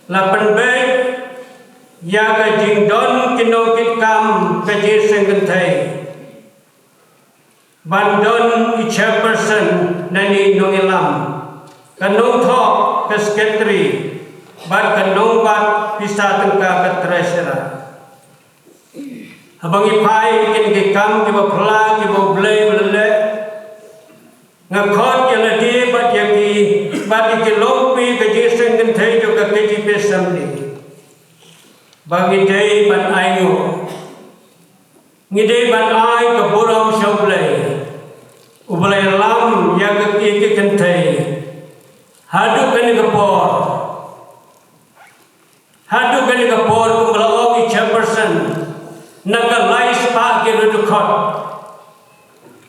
lapan baik ya ka jing don kino kit kam ka ji sengken thai ban don i chairperson nani nongilam kanong tho ka secretary ban kanong bat pisa tengka ka treasurer habang ipai kin ke kam ke bapla ke boblei bele ngakhot ke ladi bat yaki bat ke lompi ka ji sengken thai jo ka ke ji assembly bagi day ban ayo ngidei ban ay ka burang shoblay ubalay lam ya ka ki kentai hadu kan ka por kumbalong i chairperson nagalai spa ke rudukot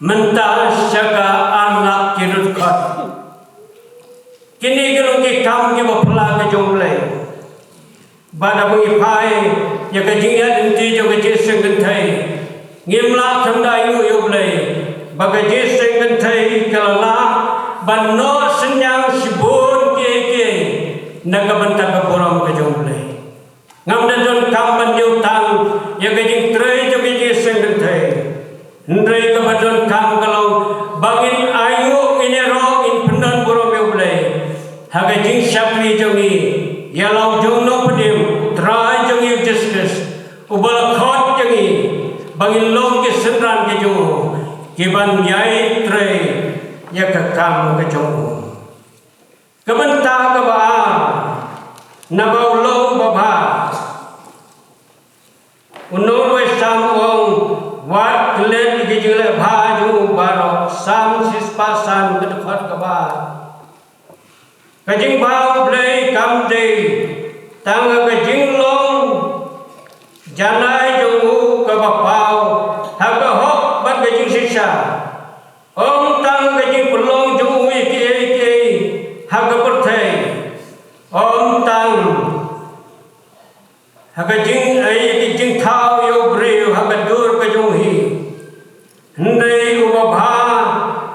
mental syaga anak ke rudukot kini gelung ki kam ke bapla ke jomblay Bada mengipai ya kajingnya nanti jo kajiseng kentai ngimla tanda yu yoblay baga jiseng kentai kalala banno senyang sibun ke nagabanta kapuram kajoblay ngamda don kamban yutang ya kajing trei jo kajiseng kentai ndrei kabadon kam kalau bangin ayu inero in pendan buram yoblay haga jing syakli jongi ya lau jong no pedim trai jongi justus ubal khot jongi bangin long ke senran ke jongu kiban yai trei ya kakam ke jongu kebenta ke ba nabau long baba unur we sam ong wat klet ke jile bhaju barok sam sispa sam ke khot ke ba kajing bau blei kam dei tang kajing long janai jongu ka bapau haga hok ban kajing sisa om tang kajing pelong jongu iki haga perthai om tang haga jing ai jing thau yo breu haga dur ka jong hi ndei u ba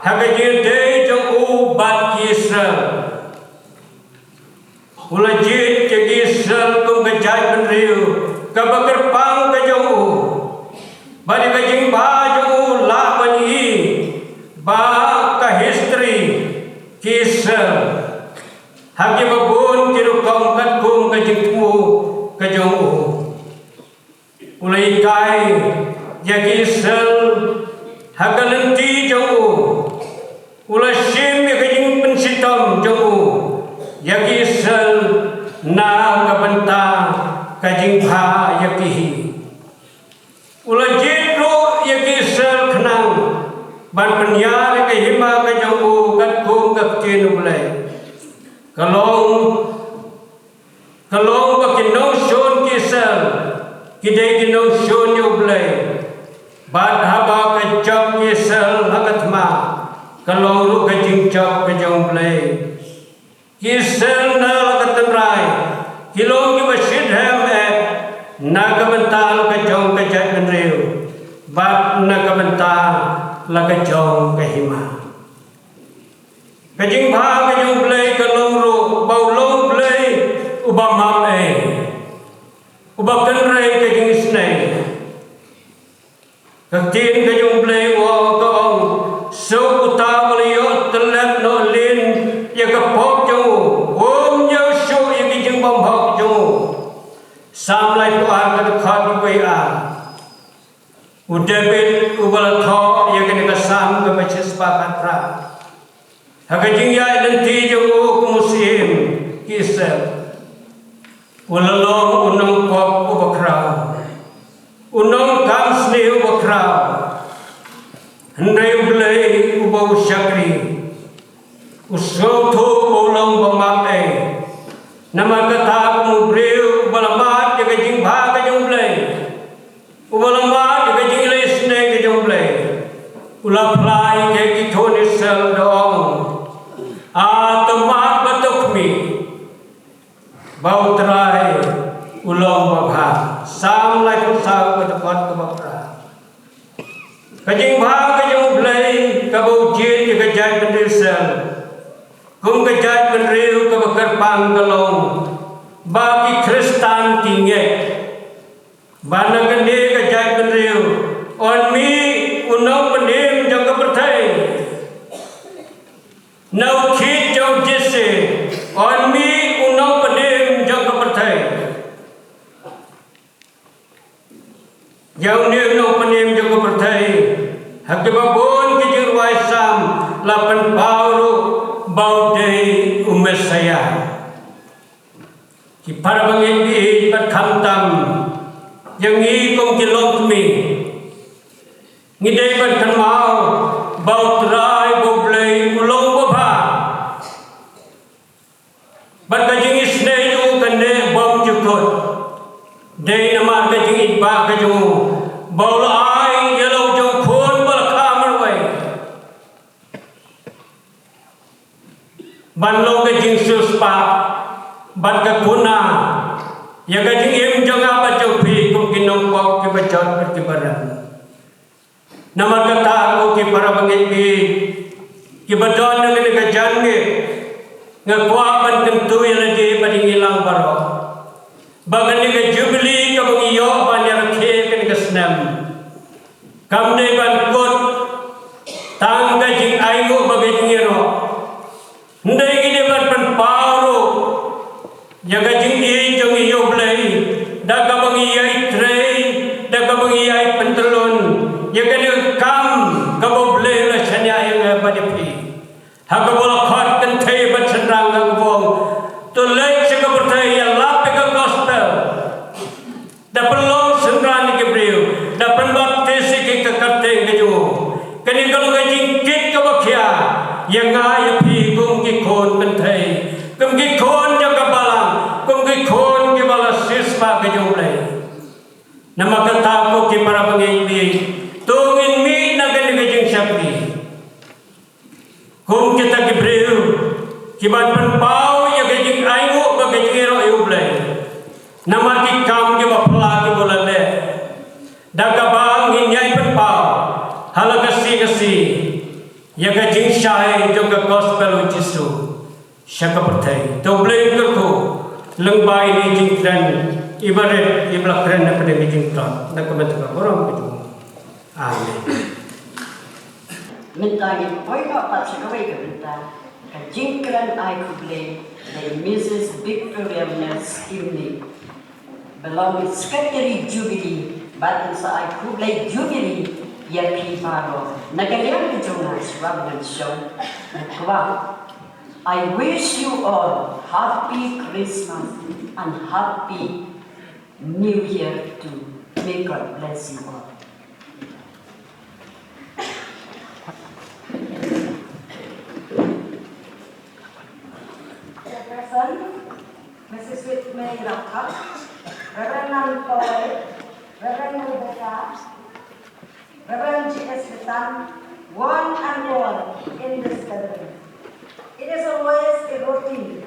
haga jing dei jong u bat kisra ulajit ke sel kum ke jai penriu ke bakar pang ke jongu bari ke jing ba jongu la bani ba ka history kisel hagi babun kiru kom kat kum ke jing mu ke jongu ulai kai ya kisel hagalenti jongu ulai sim ke jing pensitom jongu yaki sel na kabanta kajing pha yaki ulajit ro yaki sel khnang ban panyar ke hima ke jongu kat kum kat kin ulai kalong ba kinong shon ki sel kidai kinong shon yo ulai bad haba ke chok ki sel hagatma kalong ru kajing chok ke jong ulai kisel na katrai kilong ki basid hem nagabantal ka jong ka jat benreu bat nagabantal la ka jong ka hima kajing bha ka jong blai ka long ro bau long blai uba mam uba kanrai ka jing snai ka tin ka jong blai wo ka ong so uta baliyo telat no lin ya ka pok bom hok jo sam lai ko ar ka khat we a udebit ubal tho ya ke ka sam ka bachis pa katra ha jing ya lenti jo ko muslim kisel ulalo unong kop ubakra unong kam sne ubakra handai ulai ubau syakri usau tho bolong bamate nama kata kamu breu balamat jaga jing bha ka jong blai ubalamat jaga jing le sne ka jong blai ula fly ke ki thoni sel dong a tomat batok mi bau trai ulong bha sam lai ku sa ka kot ka bakra ka jing bha ka jong blai ka bau jin jaga jai pendil sel kum ke jat penriu ke bakar pang kalong bagi Kristan tinggi bana gede ke jat penriu on mi unong pendim jong ke pertai nau khit jong jese on mi unong pendim jong ke pertai jong ni unong pendim jong ke pertai hak babon ke jirwai sam lapan pauru bau day umesaya ki parabangin di berkhantam yang i kong kilong mi ngidai berkhamau bau trai boblei ulong baba berkajing isne ju kande bom jukut day nama kajing iba kaju bau lai yellow jong phun bal khamar wai ban long ke jing sus pa ban ka kuna Ya kajing im jangan baca pi kum kinong pok ke bacot berkibaran. Nama kata aku ke para pengibi ke badon dengan kajan ke ngakuapan tentu yang lagi bading hilang baro. Bagan ke jubili ke pengiyo banyak ke ke senam. Kamde ban kot tangga jing ayu bagai jingiro. Ndai gede ban penparo. Ya kajing i jong iyo blai. Daga bangi yai trei, daga bangi yai pentelun. Ya kene kam kabo blai la chanya yang badipi. Hagabola khat kan thai bat senrang gabong. To lek se kabertai ya lape ka gospel. Da pelong senrang ke brio, da penbaptis ke kakate ngejo. Kene kalau kajing kit ka bakhya, ya ngai pi kum ki khon kan thai. Kum ki khon ja ka balang, kum ki khon ki bala sisma ke jumlai. Nama kata ko ki para pengibi, tungin mi na kene kajing syakti. Kum kita ki brio, ki ban penpau ya kajing ayu ba kajing ero yublai. Nama ki kam ki bapla ki bolale. Daga bang hinyai penpau, hala kasi ya kajing syai juga gospel Jisu. Syaka pertai, to blame kerko, lengbai ni jingkran, ibarat ibla kran nak pada jingkran, nak kebentuk orang itu. Amin. Minta ni boy ka pat sikawai ka minta. Ka jingkran ay kuble, the Mrs. Victoria Mills evening. Belong Secretary Jubilee, but sa ay kuble Jubilee, ya piparo. Nagalian ka junga, swab ng show. Nagkwa. I wish you all happy Christmas and happy New Year too. May God bless you all. Chairperson, Mrs. Whitmay Rakat, Reverend Nantoy, Reverend Rebecca, Reverend G.S. Vitan, one and all in this gathering. It is always a routine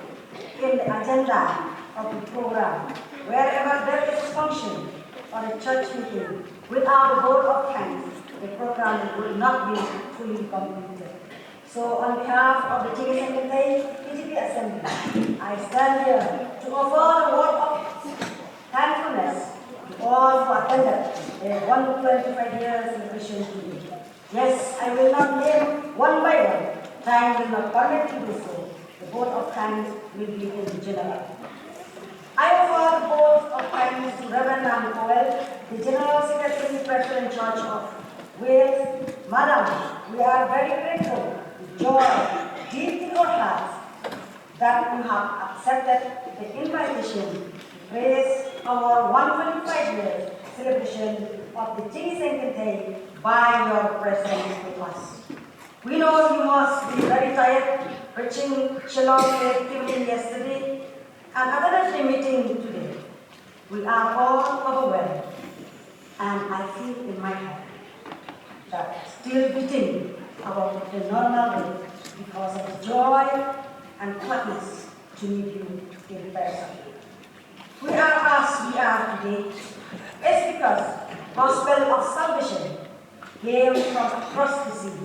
in the agenda of the program. Wherever there is a function or a church meeting without a vote of thanks, the program will not be fully completed. So on behalf of the Jingisengkentay PGP Assembly, I stand here to offer the word of thankfulness to all who attended the 125 years celebration today. Yes, I will not name one by one. Time will not permit to do so. The vote of thanks will be in general. I offer the vote of thanks to Reverend Nan Powell, the General Secretary, Presbyterian Church of Wales. Madam, we are very grateful, with joy, deep in our hearts, that you have accepted the invitation to grace our 125 years celebration of the Jingisengkentay by your presence with us. We know you must be very tired, preaching Shalom collectively yesterday and attended the meeting today. We are all overwhelmed, and I feel in my heart that still beating about the normal rate because of the joy and gladness to meet you in person. We are as we are today is because gospel of salvation came from across the sea.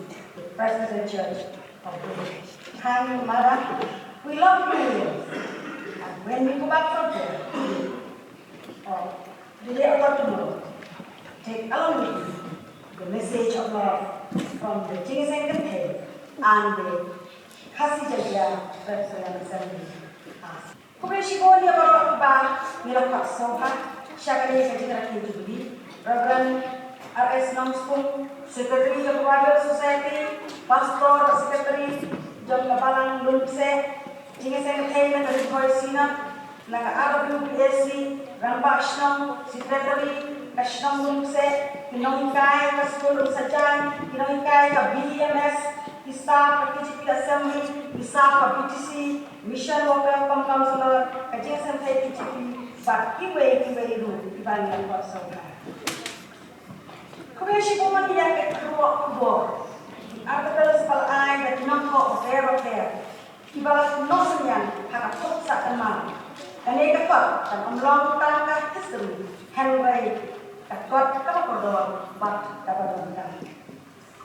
Presbyterian Church of Wales. Thank you, Madam. We love you, Wales. And when we go back from there, today or tomorrow, take along with you the message of love from the Jingisengkentay and the Kasijaya Presbyterian Assembly. Kumeshigo niya baru ba nilakot soha, siya kanina sa Jingisengkentay Jubilee, Reverend R.S. Nongspung, Secretary of Royal Society, Pastor Secretary John Kabalang Lumse, Jingisengkentay na Kaliboy Sina, naka-RWPSC, Ramba Ashnong, Secretary Ashnong Lumse, Kinongkay ka School of Sajan, Kinongkay ka BMS, staff ka PGP Assembly, staff ka BTC, Mission Worker, Counselor, ka Jingisengkentay PGP, but kiway ru, ibang yung pasokan. Kumeshigo man niya kay kubo. Articles palay na tinangko o fair. Ibalas nosan yan, hakatot sa tamang. Ani kapat dan omlong tangkah history Henry takut kapodor bat kapodor.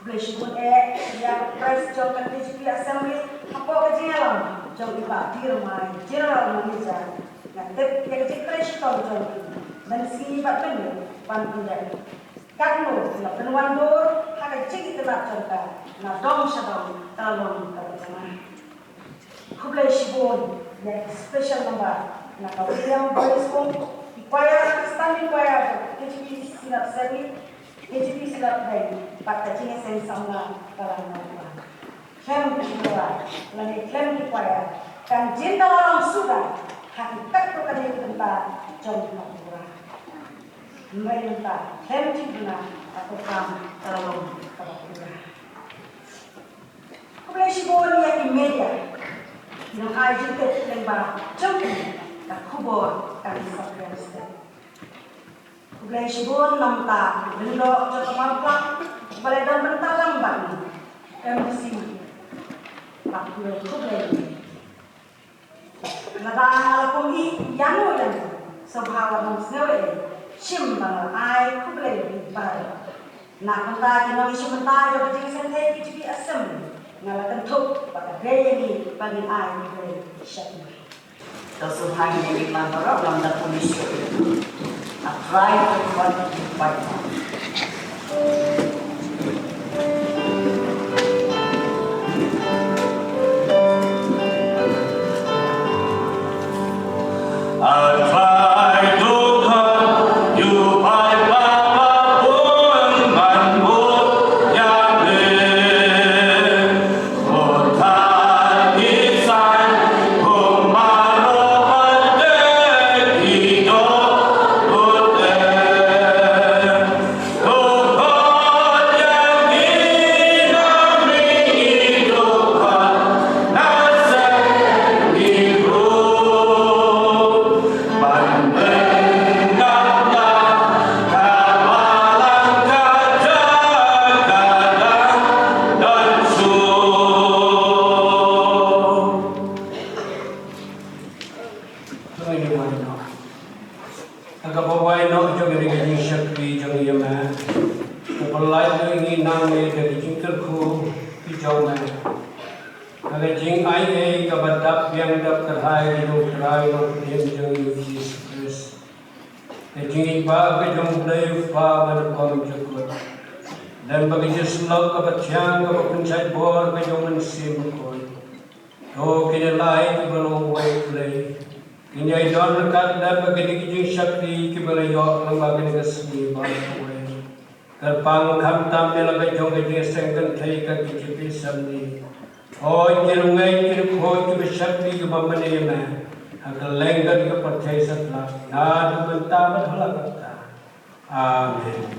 Bless pun yang press jom KTP Assembly apa kejelang jom iba dirmai general manager ngatep yang press jom dan sini bat bener pan pindah karno na penuan dor haka cigi telat conta na dom sabam talon kapajaman kublai shibon yang special number na William Boyce choir standing choir KTP Silat Assembly KTP Silat Bank Patajinya sen sama kalang nama. Klaim kedua, lalu klaim choir dan cinta orang sudah hakikat bukan itu tentang contoh murah. Merintah klaim cipuna atau kam tolong kapura. Kublai shibon yang media yang ajudat lembah contoh tak kubur kami sahaja. Kublai shibon nampak benda contoh mampak balai dan bentalang bang MC aku kublai nada alapuni yano sabhawa mansnewe shim bang ai kublai bar nak benda kino isu benda jo jadi sentai KTP Assembly ngalakan tuk pada gaya ni bagi ai kublai syakma Tersuhanya di mana dalam polis itu. I try to fight. Dan bagi jeslok kebatyang kepencai bor kejomen simkoi. Oh kini lain belum play. Kini idon rekat dan bagi dijing syakti kibalayok lembaga kesmi bangkoi. Kerpang kamtam nelaga jong kejeseng kentai KTP Assembly. Oh jirungai kirkoi kibsyakti kibamane. Agar lenggan ke partai setelah. Nadu bentamat halakata. Amin.